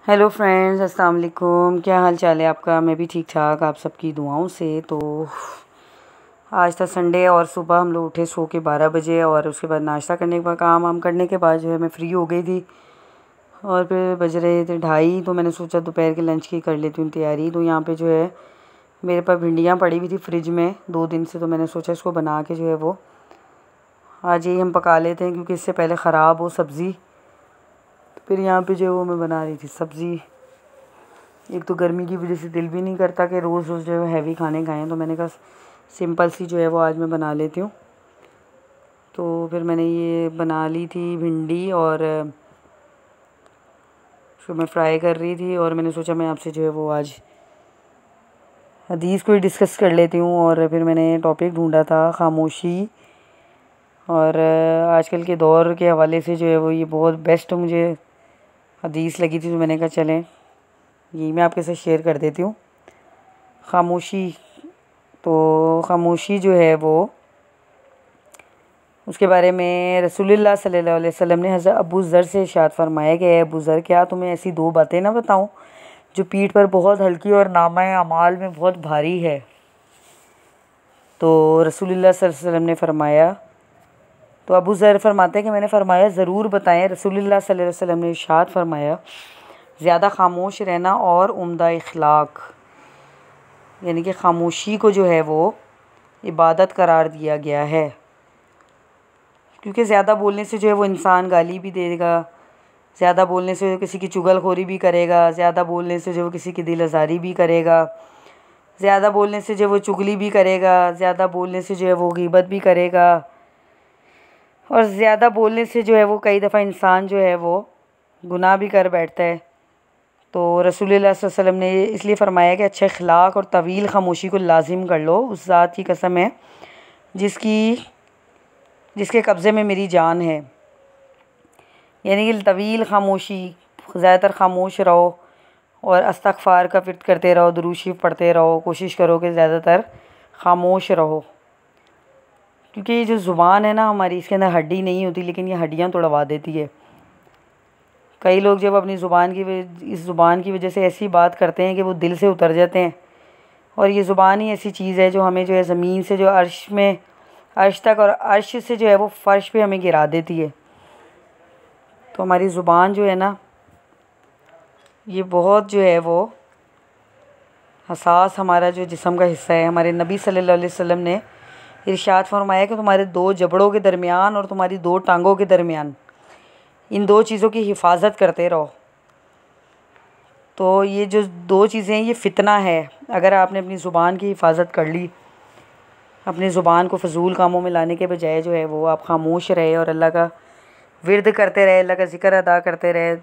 Hello friends, अस्सलाम वालेकुम। क्या हाल चाल है आपका? मैं भी ठीक ठाक, आप सबकी दुआओं से। तो आज था संडे और सुबह हम लोग उठे सो के 12 बजे और उसके बाद नाश्ता करने के बाद काम वाम करने के बाद जो है मैं फ्री हो गई थी और फिर बज रहे थे 2:30। तो मैंने सोचा दोपहर के लंच की कर लेती हूँ तैयारी। तो यहाँ पे जो है मेरे पास भिंडियाँ पड़ी हुई थी फ्रिज में 2 दिन से, तो मैंने सोचा इसको बना के जो है वो आज यही हम पका लेते हैं क्योंकि इससे पहले ख़राब हो सब्ज़ी। तो फिर यहाँ पे जो है वो मैं बना रही थी सब्ज़ी। एक तो गर्मी की वजह से दिल भी नहीं करता कि रोज़ रोज़ जो है हैवी खाने खाएं, तो मैंने कहा सिंपल सी जो है वो आज मैं बना लेती हूँ। तो फिर मैंने ये बना ली थी भिंडी और उसको मैं फ्राई कर रही थी और मैंने सोचा मैं आपसे जो है वो आज हदीस को ही डिस्कस कर लेती हूँ। और फिर मैंने टॉपिक ढूंढा था खामोशी, और आजकल के दौर के हवाले से जो है वो ये बहुत बेस्ट मुझे हदीस लगी थी, तो मैंने कहा चलें यही मैं आपके साथ शेयर कर देती हूँ। खामोशी, तो खामोशी जो है वो उसके बारे में रसूलुल्लाह सल्लल्लाहु अलैहि वसल्लम ने हज़रत अबू ज़र से इरशाद फरमाया कि अबू ज़र, क्या तुम्हें ऐसी 2 बातें ना बताऊं जो पीठ पर बहुत हल्की और नामा अमाल में बहुत भारी है। तो रसूलुल्लाह सल्लल्लाहु अलैहि वसल्लम ने फरमाया, तो अबू ज़र फरमाते हैं कि मैंने फरमाया ज़रूर बताएं। रसूलुल्लाह सल्लल्लाहु अलैहि वसल्लम ने इरशाद फरमाया, ज़्यादा खामोश रहना और उम्दा इखलाक, यानी कि खामोशी को जो है वो इबादत करार दिया गया है, क्योंकि ज़्यादा बोलने से जो है वो इंसान गाली भी देगा, ज़्यादा बोलने से किसी की चुगलखोरी भी करेगा, ज़्यादा बोलने से जो वो किसी की दिल आज़ारी भी करेगा, ज़्यादा बोलने से जो वो चुगली भी करेगा, ज़्यादा बोलने से जो है वो गीबत भी करेगा, और ज़्यादा बोलने से जो है वो कई दफ़ा इंसान जो है वो गुनाह भी कर बैठता है। तो रसूलुल्लाह सल्लल्लाहु अलैहि वसल्लम ने इसलिए फ़रमाया कि अच्छे अखलाक और तवील खामोशी को लाजिम कर लो। उस ज़ात की कसम है जिसके कब्ज़े में मेरी जान है, यानी कि तवील खामोशी, ज़्यादातर खामोश रहो और इस्तग़फ़ार का विर्द करते रहो, दुरूद शरीफ पढ़ते रहो, कोशिश करो कि ज़्यादातर खामोश रहो। क्योंकि ये जो ज़ुबान है ना हमारी, इसके अंदर हड्डी नहीं होती लेकिन ये हड्डियाँ तोड़वा देती है। कई लोग जब अपनी इस ज़ुबान की वजह से ऐसी बात करते हैं कि वो दिल से उतर जाते हैं। और ये ज़ुबान ही ऐसी चीज़ है जो हमें जो है ज़मीन से जो अर्श तक और अर्श से जो है वो फ़र्श पे हमें गिरा देती है। तो हमारी ज़ुबान जो है ना ये बहुत जो है वो हसास हमारा जो जिस्म का हिस्सा है। हमारे नबी सल्लल्लाहु अलैहि वसल्लम ने इरशाद फरमाया कि तुम्हारे 2 जबड़ों के दरमियान और तुम्हारी 2 टांगों के दरमियान इन 2 चीज़ों की हिफाजत करते रहो। तो ये जो 2 चीज़ें हैं ये फ़ितना है। अगर आपने अपनी ज़ुबान की हिफाजत कर ली, अपनी ज़ुबान को फ़जूल कामों में लाने के बजाय जो है वो आप खामोश रहे और अल्लाह का विर्द करते रहे, अल्लाह का ज़िक्र अदा करते रहे,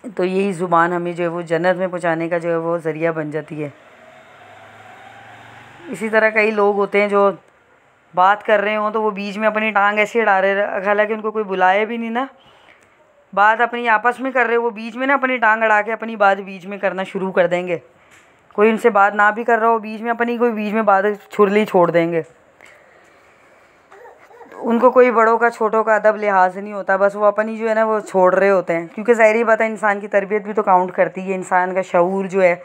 तो यही ज़ुबान हमें जो है वो जन्नत में पहुँचाने का जो है वो ज़रिया बन जाती है। इसी तरह कई लोग होते हैं जो बात कर रहे हों तो वो बीच में अपनी टांग ऐसे अड़ा रहे, हालांकि उनको कोई बुलाए भी नहीं ना, बात अपनी आपस में कर रहे हो, वो बीच में ना अपनी टांग अड़ा के अपनी बात बीच में करना शुरू कर देंगे। कोई उनसे बात ना भी कर रहा हो, बीच में अपनी कोई बीच में बात छुरली छोड़ देंगे। उनको कोई बड़ों का छोटों का अदब लिहाज नहीं होता, बस वो अपनी जो है ना वो छोड़ रहे होते हैं। क्योंकि ज़ाहिर बात है इंसान की तरबियत भी तो काउंट करती है, इंसान का शऊर जो है,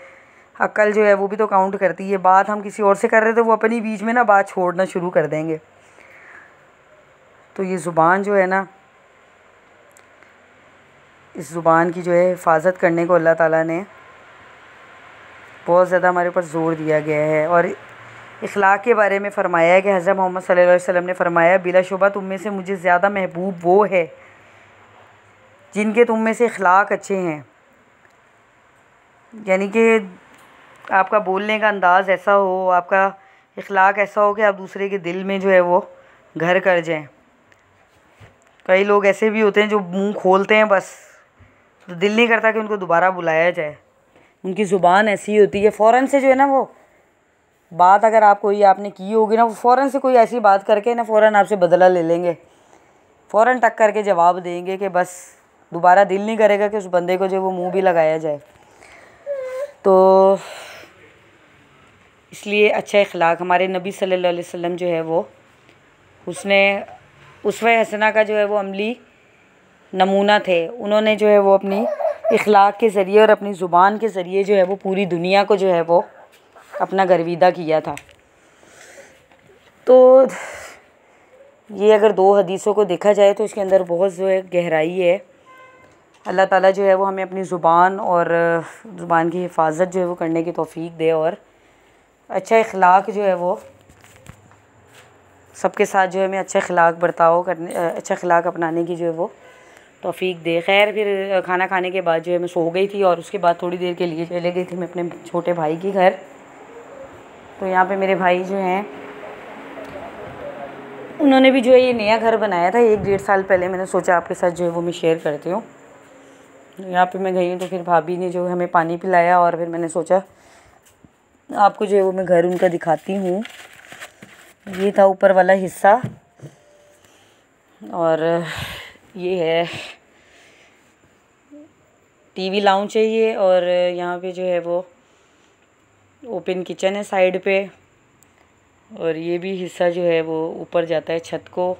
अक्ल जो है वो भी तो काउंट करती है। बात हम किसी और से कर रहे थे, वो अपनी बीच में ना बात छोड़ना शुरू कर देंगे। तो ये ज़ुबान जो है ना, इस ज़ुबान की जो है हिफाजत करने को अल्लाह ताला ने बहुत ज़्यादा हमारे ऊपर ज़ोर दिया गया है। और इखलाक के बारे में फ़रमाया है कि हज़रत मोहम्मद सल्लल्लाहु अलैहि वसल्लम ने फ़रमाया, बिलाशुबा तुम में से मुझे ज़्यादा महबूब वो है जिनके तुम में से इखलाक अच्छे हैं। यानी कि आपका बोलने का अंदाज़ ऐसा हो, आपका इखलाक ऐसा हो कि आप दूसरे के दिल में जो है वो घर कर जाएं। कई लोग ऐसे भी होते हैं जो मुंह खोलते हैं बस, तो दिल नहीं करता कि उनको दोबारा बुलाया जाए। उनकी ज़ुबान ऐसी होती है, फ़ौरन से जो है ना वो बात अगर आपने की होगी ना, वो फ़ौरन से कोई ऐसी बात करके ना फ़ौरन आपसे बदला ले लेंगे, फ़ौरन टक करके जवाब देंगे कि बस दोबारा दिल नहीं करेगा कि उस बंदे को जो वो मुंह भी लगाया जाए। तो इसलिए अच्छा इखलाक, हमारे नबी सल्लल्लाहु अलैहि वसल्लम जो है वो उसने उसवे हसना का जो है वो अमली नमूना थे। उन्होंने जो है वो अपनी इखलाक के ज़रिए और अपनी ज़ुबान के ज़रिए जो है वो पूरी दुनिया को जो है वो अपना गर्विदा किया था। तो ये अगर दो हदीसों को देखा जाए तो इसके अंदर बहुत जो है गहराई है। अल्लाह ताला जो है वो हमें अपनी ज़ुबान और ज़ुबान की हिफाजत जो है वो करने की तौफ़ीक दे और अच्छा इखलाक जो है वो सबके साथ जो है हमें अच्छा इखलाक बर्ताव करने अच्छा इखलाक अपनाने की जो है वो तौफ़ीक दे। खैर फिर खाना खाने के बाद जो है मैं सो गई थी और उसके बाद थोड़ी देर के लिए चले गई थी मैं अपने छोटे भाई के घर। तो यहाँ पे मेरे भाई जो हैं उन्होंने भी जो है ये नया घर बनाया था 1-1.5 साल पहले। मैंने सोचा आपके साथ जो है वो मैं शेयर करती हूँ। यहाँ पे मैं गई हूँ तो फिर भाभी ने जो हमें पानी पिलाया और फिर मैंने सोचा आपको जो है वो मैं घर उनका दिखाती हूँ। ये था ऊपर वाला हिस्सा और ये है टीवी लाउंज है ये। और यहाँ पे जो है वो ओपन किचन है साइड पे और ये भी हिस्सा जो है वो ऊपर जाता है छत को।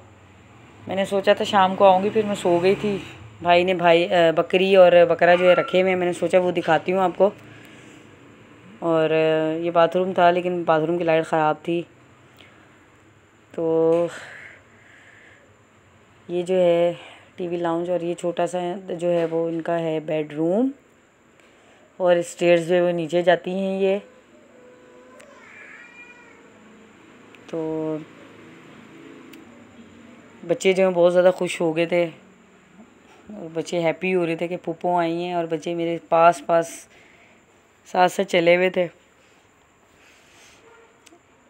मैंने सोचा था शाम को आऊँगी, फिर मैं सो गई थी। भाई ने बकरी और बकरा जो है रखे हुए, मैंने सोचा वो दिखाती हूँ आपको। और ये बाथरूम था लेकिन बाथरूम की लाइट ख़राब थी। तो ये जो है टीवी लाउंज और ये छोटा सा जो है वो इनका है बेडरूम और स्टेयर्स जो है वो नीचे जाती हैं ये। तो बच्चे जो हैं बहुत ज़्यादा खुश हो गए थे और बच्चे हैप्पी हो रहे थे कि पुप्पो आई हैं और बच्चे मेरे पास साथ साथ चले हुए थे।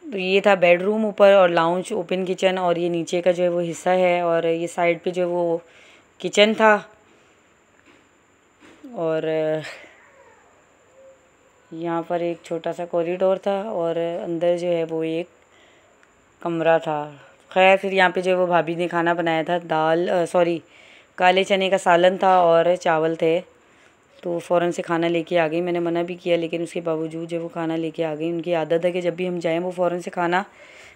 तो ये था बेडरूम ऊपर और लाउंज ओपन किचन और ये नीचे का जो है वो हिस्सा है और ये साइड पे जो वो किचन था और यहाँ पर एक छोटा सा कॉरिडोर था और अंदर जो है वो एक कमरा था। खैर फिर यहाँ पे जो है वो भाभी ने खाना बनाया था, काले चने का सालन था और चावल थे। तो फ़ौरन से खाना लेके आ गई। मैंने मना भी किया लेकिन उसके बावजूद जब वो खाना लेके आ गई। उनकी आदत है कि जब भी हम जाएं वो फ़ौरन से खाना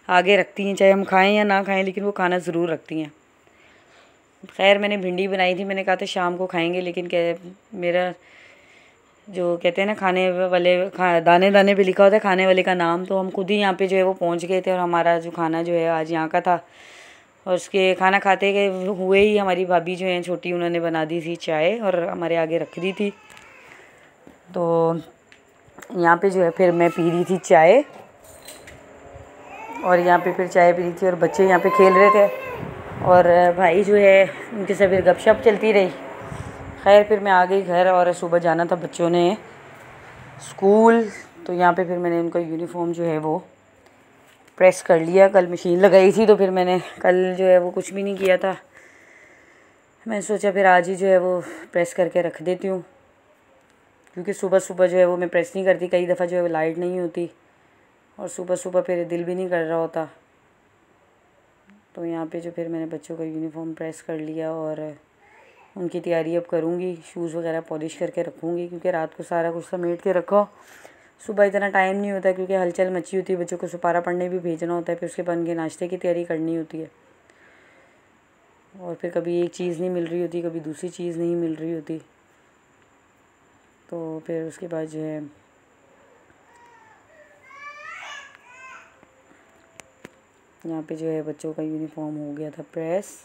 आगे रखती हैं, चाहे हम खाएं या ना खाएं, लेकिन वो खाना ज़रूर रखती हैं। खैर मैंने भिंडी बनाई थी, मैंने कहा था शाम को खाएंगे, लेकिन मेरा जो कहते हैं ना खाने वाले दाने दाने पे लिखा होता है खाने वाले का नाम, तो हम खुद ही यहाँ पे जो है वो पहुँच गए थे और हमारा जो खाना जो है आज यहाँ का था। और उसके खाना खाते गए हुए ही हमारी भाभी जो हैं छोटी, उन्होंने बना दी थी चाय और हमारे आगे रख दी थी। तो यहाँ पे जो है फिर मैं पी रही थी चाय और यहाँ पे फिर चाय पी रही थी और बच्चे यहाँ पे खेल रहे थे और भाई जो है उनके साथ फिर गपशप चलती रही। खैर फिर मैं आ गई घर और सुबह जाना था बच्चों ने स्कूल। तो यहाँ पे फिर मैंने उनका यूनिफॉर्म जो है वो प्रेस कर लिया। कल मशीन लगाई थी तो फिर मैंने कल जो है वो कुछ भी नहीं किया था। मैंने सोचा फिर आज ही जो है वो प्रेस करके रख देती हूँ, क्योंकि सुबह सुबह जो है वो मैं प्रेस नहीं करती। कई दफ़ा जो है लाइट नहीं होती और सुबह सुबह फिर दिल भी नहीं कर रहा होता। तो यहाँ पे जो फिर मैंने बच्चों का यूनिफॉर्म प्रेस कर लिया और उनकी तैयारी अब करूँगी। शूज़ वगैरह पॉलिश करके रखूँगी, क्योंकि रात को सारा कुछ समेट के रखो, सुबह इतना टाइम नहीं होता क्योंकि हलचल मची होती है। बच्चों को सुपारा पढ़ने भी भेजना होता है, फिर उसके बाद उनके नाश्ते की तैयारी करनी होती है और फिर कभी एक चीज़ नहीं मिल रही होती, कभी दूसरी चीज़ नहीं मिल रही होती। तो फिर उसके बाद जो है यहाँ पे जो है बच्चों का यूनिफॉर्म हो गया था प्रेस।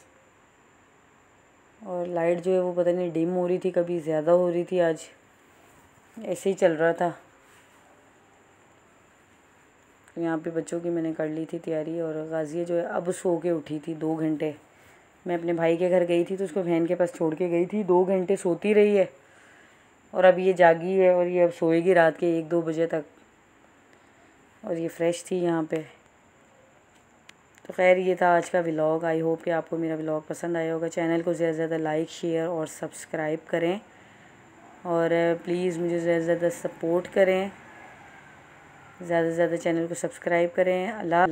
और लाइट जो है वो पता नहीं डिम हो रही थी, कभी ज़्यादा हो रही थी, आज ऐसे ही चल रहा था। तो यहाँ पे बच्चों की मैंने कर ली थी तैयारी और गाज़िया जो है अब सो के उठी थी 2 घंटे। मैं अपने भाई के घर गई थी तो उसको बहन के पास छोड़ के गई थी, 2 घंटे सोती रही है और अब ये जागी है और ये अब सोएगी रात के 1-2 बजे तक। और ये फ्रेश थी यहाँ पे। तो खैर ये था आज का व्लॉग। आई होप कि आपको मेरा व्लॉग पसंद आया होगा। चैनल को ज़्यादा से ज़्यादा लाइक शेयर और सब्सक्राइब करें और प्लीज़ मुझे ज़्यादा से ज़्यादा सपोर्ट करें, ज़्यादा से ज़्यादा चैनल को सब्सक्राइब करें। अल्लाह